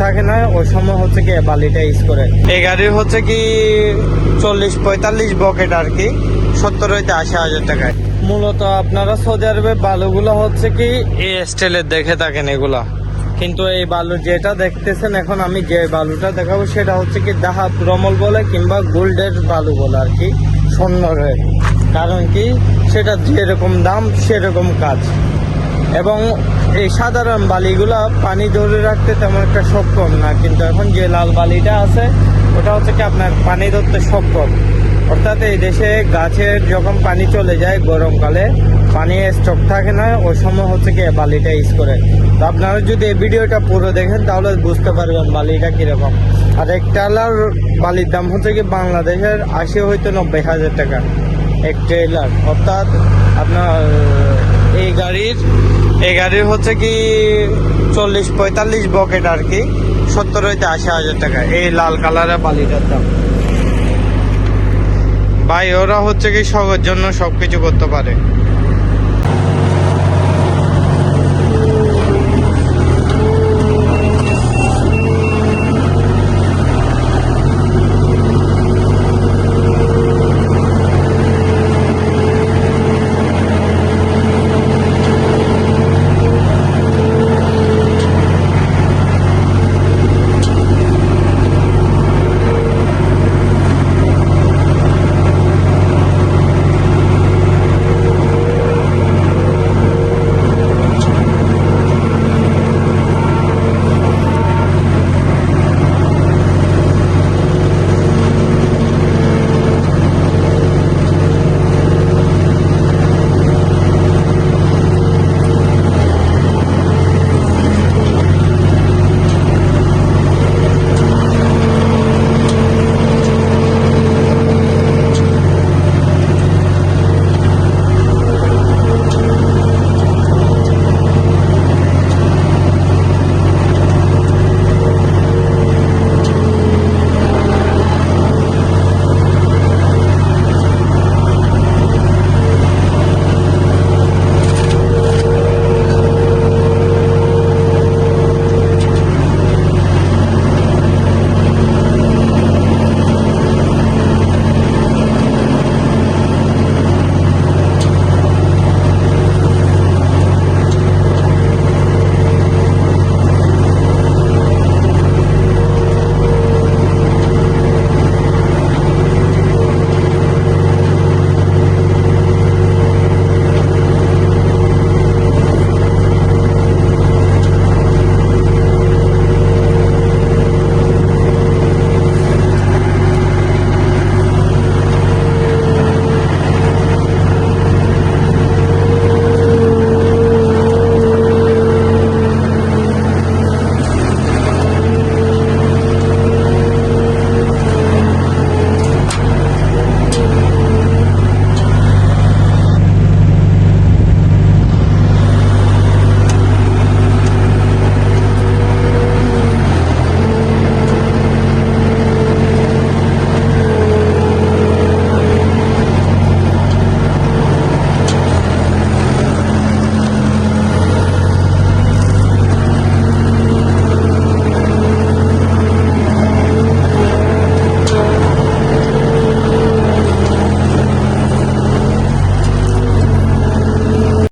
থাকে না ওই সময় হচ্ছে কি বালিটা ইউজ করে। এই গাড়ির হচ্ছে কি 40-45 বকেট আর কি, 70-80 হাজার টাকায়। মূলত আপনারা সৌদি আরবে বালুগুলো হচ্ছে কি এই স্টাইলের দেখে থাকেন এগুলা, কিন্তু এই বালু যেটা দেখতেছেন এখন আমি যে বালুটা দেখাবো সেটা হচ্ছে কি দাহাব রমল বলে কিংবা গোল্ডের বালু বলে আর কি, স্বর্ণের। কারণ কি সেটা যেরকম দাম সেরকম কাজ। এবং এই সাধারণ বালিগুলা পানি ধরে রাখতে তেমন একটা সক্ষম না, কিন্তু এখন যে লাল বালিটা আছে ওটা হচ্ছে কি আপনার পানি ধরতে সক্ষম। অর্থাৎ এই দেশে গাছের যখন পানি চলে যায় গরমকালে পানি স্টক থাকে না ওই সময় হচ্ছে কি বালিটা ইউজ করে। তো আপনারা যদি এই ভিডিওটা পুরো দেখেন তাহলে বুঝতে পারবেন বালিটা কিরকম। আর এক ট্রেলার বালির দাম হচ্ছে কি বাংলাদেশের 80-90 হাজার টাকা এক ট্রেলার। অর্থাৎ আপনার এই গাড়ির হচ্ছে কি 40-45 বকেট আর কি, 70-80 হাজার টাকা এই লাল কালারের বালিটার দাম। ভাই ওরা হচ্ছে কি সবার জন্য সবকিছু করতে পারে।